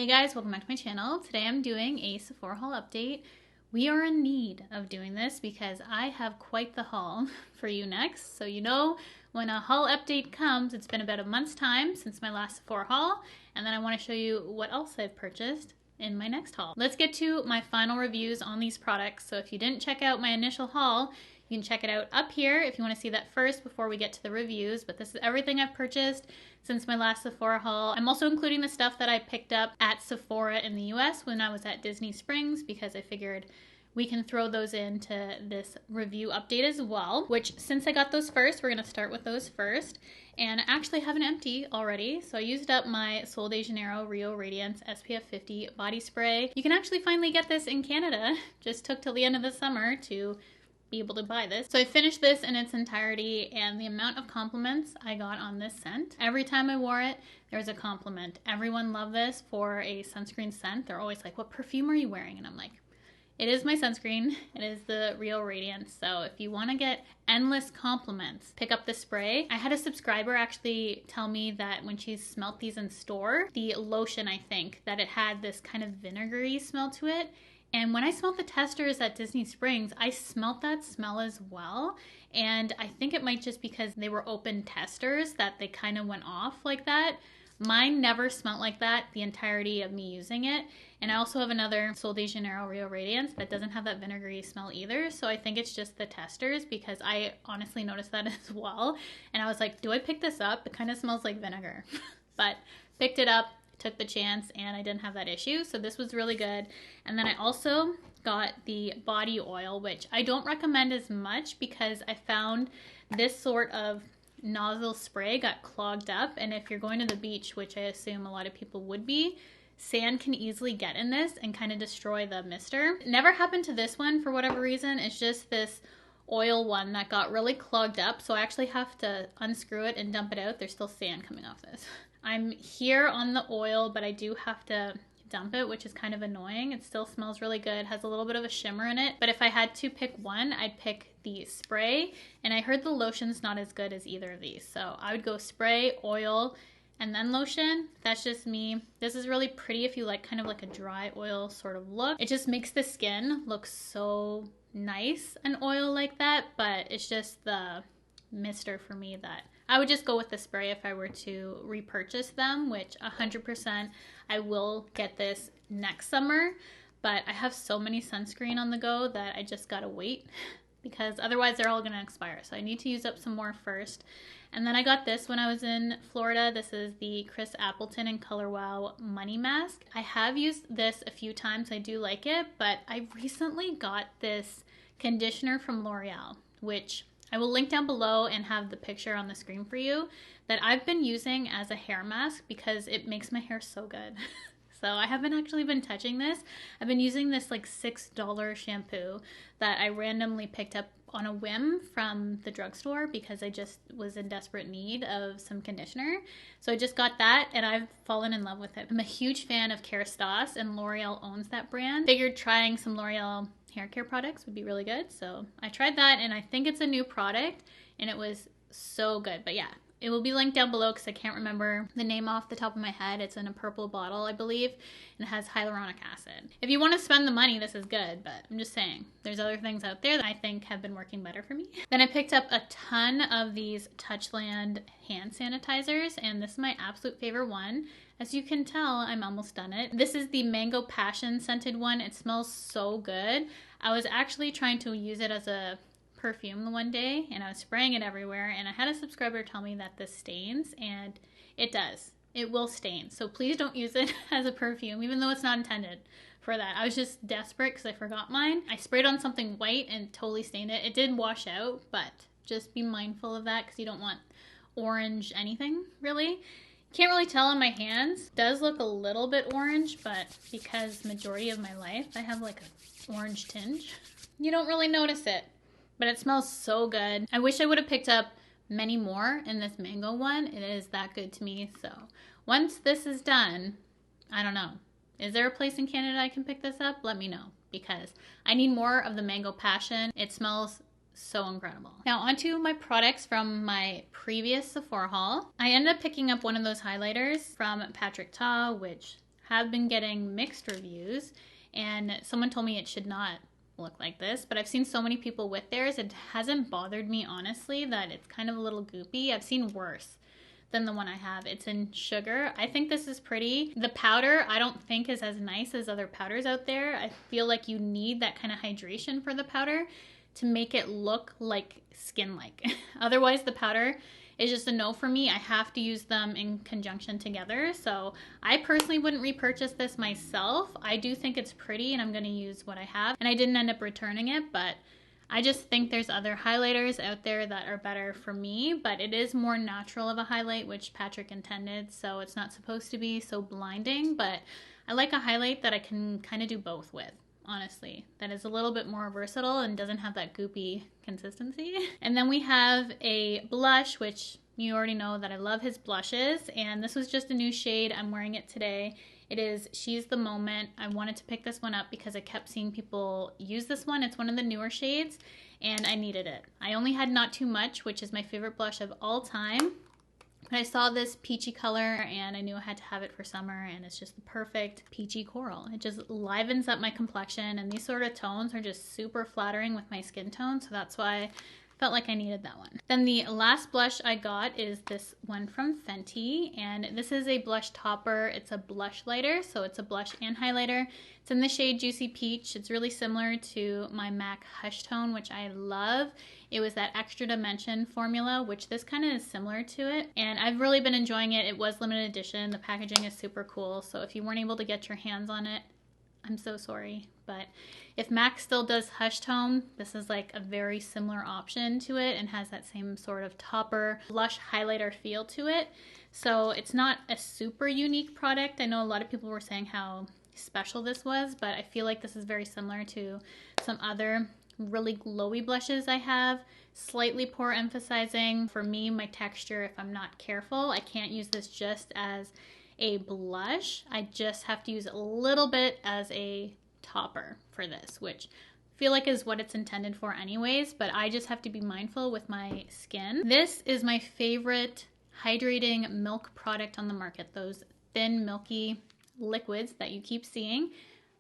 Hey guys, welcome back to my channel. Today I'm doing a Sephora haul update. We are in need of doing this because I have quite the haul for you next. So you know when a haul update comes, it's been about a month's time since my last Sephora haul, and then I want to show you what else I've purchased in my next haul. Let's get to my final reviews on these products. So if you didn't check out my initial haul, you can check it out up here if you want to see that first before we get to the reviews, but this is everything I've purchased since my last Sephora haul. I'm also including the stuff that I picked up at Sephora in the US when I was at Disney Springs because I figured we can throw those into this review update as well, which since I got those first, we're going to start with those first. And I actually have an empty already, so I used up my Sol de Janeiro Rio Radiance SPF 50 body spray. You can actually finally get this in Canada. Just took till the end of the summer to be able to buy this. So I finished this in its entirety, and the amount of compliments I got on this scent. Every time I wore it, there was a compliment. Everyone loved this for a sunscreen scent. They're always like, what perfume are you wearing? And I'm like, it is my sunscreen. It is the Rio Radiance. So if you want to get endless compliments, pick up the spray. I had a subscriber actually tell me that when she smelt these in store, the lotion, I think, that it had this kind of vinegary smell to it. And when I smelled the testers at Disney Springs, I smelled that smell as well. And I think it might just because they were open testers that they kind of went off like that. Mine never smelled like that the entirety of me using it. And I also have another Sol de Janeiro Rio Radiance that doesn't have that vinegary smell either. So I think it's just the testers because I honestly noticed that as well. And I was like, do I pick this up? It kind of smells like vinegar. But picked it up, took the chance, and I didn't have that issue. So this was really good. And then I also got the body oil, which I don't recommend as much because I found this sort of nozzle spray got clogged up, and if you're going to the beach, which I assume a lot of people would be, sand can easily get in this and kind of destroy the mister. It never happened to this one for whatever reason. It's just this oil one that got really clogged up, so I actually have to unscrew it and dump it out. There's still sand coming off this. I'm here on the oil, but I do have to dump it, which is kind of annoying. It still smells really good, has a little bit of a shimmer in it, but if I had to pick one, I'd pick the spray, and I heard the lotion's not as good as either of these, so I would go spray, oil, and then lotion. That's just me. This is really pretty if you like kind of like a dry oil sort of look. It just makes the skin look so nice, an oil like that, but it's just the mister for me that I would just go with the spray if I were to repurchase them, which 100% I will get this next summer, but I have so many sunscreen on the go that I just gotta wait because otherwise they're all gonna expire. So I need to use up some more first. And then I got this when I was in Florida. This is the Chris Appleton and Color Wow Money Mask. I have used this a few times. I do like it, but I recently got this conditioner from L'Oreal, which I will link down below and have the picture on the screen for you, that I've been using as a hair mask because it makes my hair so good. So I haven't actually been touching this. I've been using this like $6 shampoo that I randomly picked up on a whim from the drugstore because I just was in desperate need of some conditioner. So I just got that and I've fallen in love with it. I'm a huge fan of Kerastase and L'Oreal owns that brand. Figured trying some L'Oreal hair care products would be really good. So I tried that and I think it's a new product and it was so good. But yeah, it will be linked down below because I can't remember the name off the top of my head. It's in a purple bottle, I believe, and it has hyaluronic acid. If you want to spend the money, this is good, but I'm just saying, there's other things out there that I think have been working better for me. Then I picked up a ton of these Touchland hand sanitizers, and this is my absolute favorite one. As you can tell, I'm almost done it. This is the Mango Passion scented one. It smells so good. I was actually trying to use it as a perfume the one day and I was spraying it everywhere, and I had a subscriber tell me that this stains, and it does. It will stain. So please don't use it as a perfume, even though it's not intended for that. I was just desperate because I forgot mine. I sprayed on something white and totally stained it. It did wash out, but just be mindful of that because you don't want orange anything, really. Can't really tell on my hands. It does look a little bit orange, but because majority of my life I have like an orange tinge, you don't really notice it. But it smells so good. I wish I would have picked up many more in this mango one. It is that good to me. So once this is done, I don't know. Is there a place in Canada I can pick this up? Let me know because I need more of the Mango Passion. It smells so incredible. Now onto my products from my previous Sephora haul. I ended up picking up one of those highlighters from Patrick Ta, which have been getting mixed reviews, and someone told me it should not look like this, but I've seen so many people with theirs. It hasn't bothered me, honestly, that it's kind of a little goopy. I've seen worse than the one I have. It's in sugar. I think this is pretty. The powder I don't think is as nice as other powders out there. I feel like you need that kind of hydration for the powder to make it look like skin-like. Otherwise, the powder is just a no for me. I have to use them in conjunction together. So I personally wouldn't repurchase this myself. I do think it's pretty and I'm gonna use what I have. And I didn't end up returning it, but I just think there's other highlighters out there that are better for me, but it is more natural of a highlight, which Patrick intended, so it's not supposed to be so blinding, but I like a highlight that I can kind of do both with, honestly, that is a little bit more versatile and doesn't have that goopy consistency. And then we have a blush, which you already know that I love his blushes, and this was just a new shade. I'm wearing it today. It is She's the Moment. I wanted to pick this one up because I kept seeing people use this one. It's one of the newer shades and I needed it. I only had Not Too Much, which is my favorite blush of all time. But I saw this peachy color and I knew I had to have it for summer, and it's just the perfect peachy coral. It just livens up my complexion, and these sort of tones are just super flattering with my skin tone, so that's why I felt like I needed that one. Then the last blush I got is this one from Fenty, and this is a blush topper. It's a blush lighter, so it's a blush and highlighter. It's in the shade Juicy Peach. It's really similar to my MAC Hush Tone, which I love. It was that extra dimension formula, which this kind of is similar to it, and I've really been enjoying it. It was limited edition. The packaging is super cool, so if you weren't able to get your hands on it, I'm so sorry. But if MAC still does Hush Tone, this is like a very similar option to it and has that same sort of topper blush highlighter feel to it. So it's not a super unique product. I know a lot of people were saying how special this was, but I feel like this is very similar to some other really glowy blushes I have. Slightly pore emphasizing. For me, my texture, if I'm not careful, I can't use this just as a blush. I just have to use a little bit as a topper for this, which I feel like is what it's intended for anyways, but I just have to be mindful with my skin. This is my favorite hydrating milk product on the market, those thin milky liquids that you keep seeing.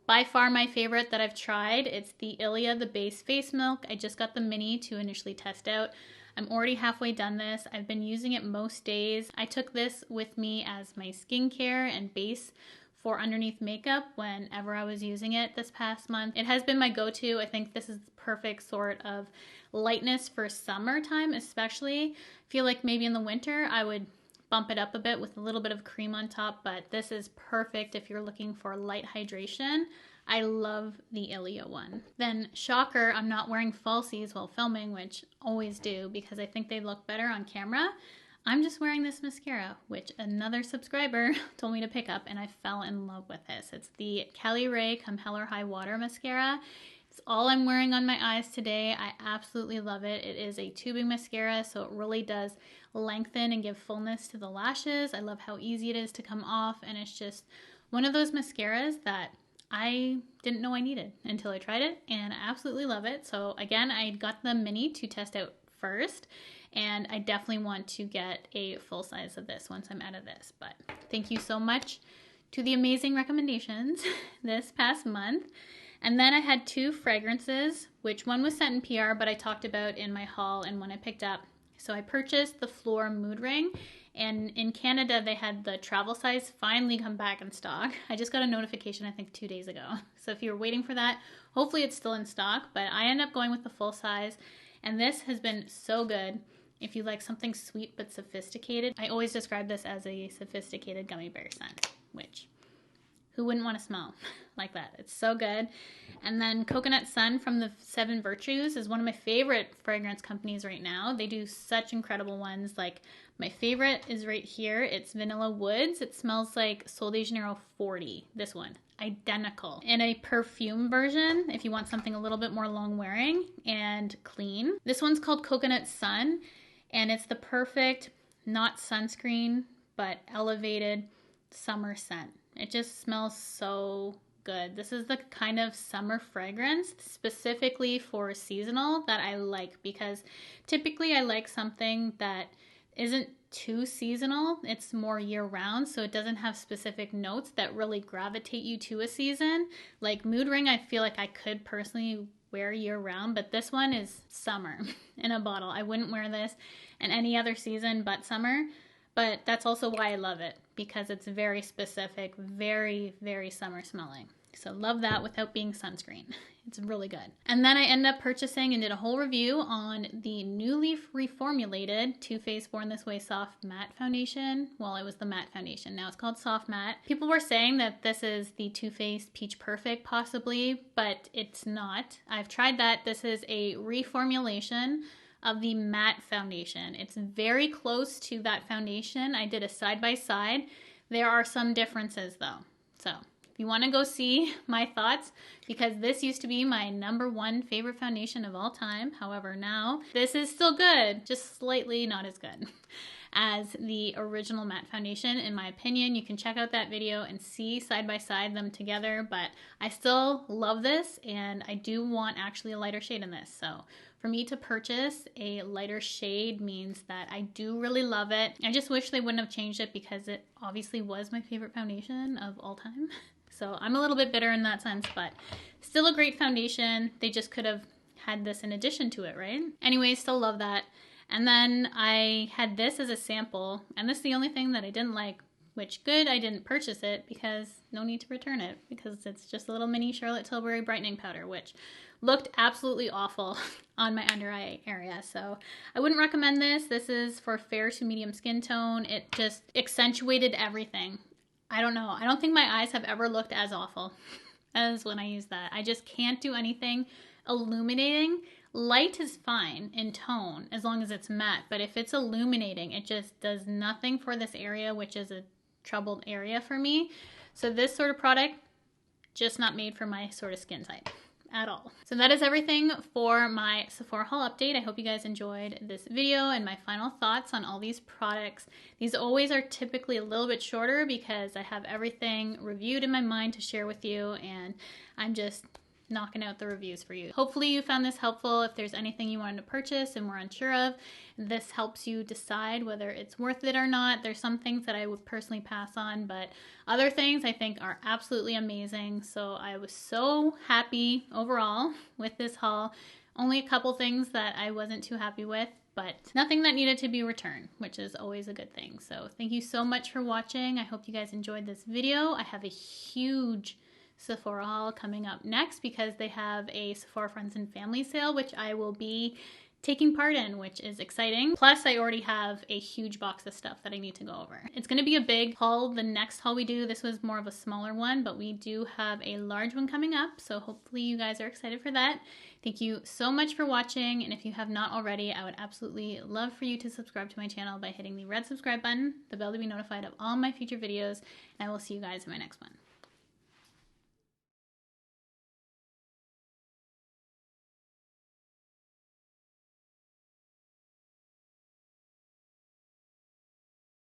By far my favorite that I've tried. It's the Ilia, the base face milk. I just got the mini to initially test out. I'm already halfway done this. I've been using it most days. I took this with me as my skincare and base for underneath makeup whenever I was using it this past month. It has been my go-to. I think this is the perfect sort of lightness for summertime especially. I feel like maybe in the winter I would bump it up a bit with a little bit of cream on top, but this is perfect if you're looking for light hydration. I love the Ilia one. Then shocker, I'm not wearing falsies while filming, which I always do because I think they look better on camera. I'm just wearing this mascara, which another subscriber told me to pick up, and I fell in love with this. It's the Cali Ray Come Hell or High Water mascara. It's all I'm wearing on my eyes today. I absolutely love it. It is a tubing mascara, so it really does lengthen and give fullness to the lashes. I love how easy it is to come off, and it's just one of those mascaras that I didn't know I needed until I tried it, and I absolutely love it. So again, I got the mini to test out first, and I definitely want to get a full size of this once I'm out of this. But thank you so much to the amazing recommendations this past month. And then I had two fragrances, which one was sent in PR, but I talked about in my haul and when I picked up. So I purchased the Fleur Mood Ring, and in Canada they had the travel size finally come back in stock. I just got a notification I think 2 days ago. So if you're waiting for that, hopefully it's still in stock, but I ended up going with the full size, and this has been so good. If you like something sweet but sophisticated, I always describe this as a sophisticated gummy bear scent, which who wouldn't want to smell like that? It's so good. And then Coconut Sun from the Seven Virtues is one of my favorite fragrance companies right now. They do such incredible ones. Like my favorite is right here. It's Vanilla Woods. It smells like Sol de Janeiro 40, this one. Identical. In a perfume version, if you want something a little bit more long wearing and clean. This one's called Coconut Sun, and it's the perfect, not sunscreen, but elevated summer scent. It just smells so good. This is the kind of summer fragrance specifically for seasonal that I like, because typically I like something that isn't too seasonal. It's more year-round, so it doesn't have specific notes that really gravitate you to a season. Like Mood Ring, I feel like I could personally wear year-round, but this one is summer in a bottle. I wouldn't wear this in any other season but summer, but that's also why I love it, because it's very specific, very, very summer smelling. So love that without being sunscreen. It's really good. And then I ended up purchasing and did a whole review on the newly reformulated Too Faced Born This Way Soft Matte Foundation. Well, it was the matte foundation. Now it's called Soft Matte. People were saying that this is the Too Faced Peach Perfect possibly, but it's not. I've tried that. This is a reformulation of the matte foundation. It's very close to that foundation. I did a side-by-side. There are some differences though. So if you want to go see my thoughts, because this used to be my #1 favorite foundation of all time. However, now this is still good, just slightly not as good as the original matte foundation, in my opinion. You can check out that video and see side by side them together, but I still love this, and I do want actually a lighter shade in this. So for me to purchase a lighter shade means that I do really love it. I just wish they wouldn't have changed it, because it obviously was my favorite foundation of all time. So I'm a little bit bitter in that sense, but still a great foundation. They just could have had this in addition to it, right? Anyways, still love that. And then I had this as a sample, and this is the only thing that I didn't like, which good I didn't purchase it, because no need to return it, because it's just a little mini Charlotte Tilbury brightening powder, which looked absolutely awful on my under eye area. So I wouldn't recommend this. This is for fair to medium skin tone. It just accentuated everything. I don't know. I don't think my eyes have ever looked as awful as when I use that. I just can't do anything illuminating. Light is fine in tone as long as it's matte, but if it's illuminating, it just does nothing for this area, which is a troubled area for me. So this sort of product, just not made for my sort of skin type at all. So that is everything for my Sephora haul update. I hope you guys enjoyed this video and my final thoughts on all these products. These always are typically a little bit shorter because I have everything reviewed in my mind to share with you, and I'm just knocking out the reviews for you. Hopefully you found this helpful. If there's anything you wanted to purchase and were unsure of, this helps you decide whether it's worth it or not. There's some things that I would personally pass on, but other things I think are absolutely amazing. So I was so happy overall with this haul. Only a couple things that I wasn't too happy with, but nothing that needed to be returned, which is always a good thing. So thank you so much for watching. I hope you guys enjoyed this video. I have a huge Sephora haul coming up next, because they have a Sephora Friends and Family sale, which I will be taking part in, which is exciting. Plus, I already have a huge box of stuff that I need to go over. It's going to be a big haul. The next haul we do, this was more of a smaller one, but we do have a large one coming up, so hopefully you guys are excited for that. Thank you so much for watching, and if you have not already, I would absolutely love for you to subscribe to my channel by hitting the red subscribe button, the bell to be notified of all my future videos, and I will see you guys in my next one.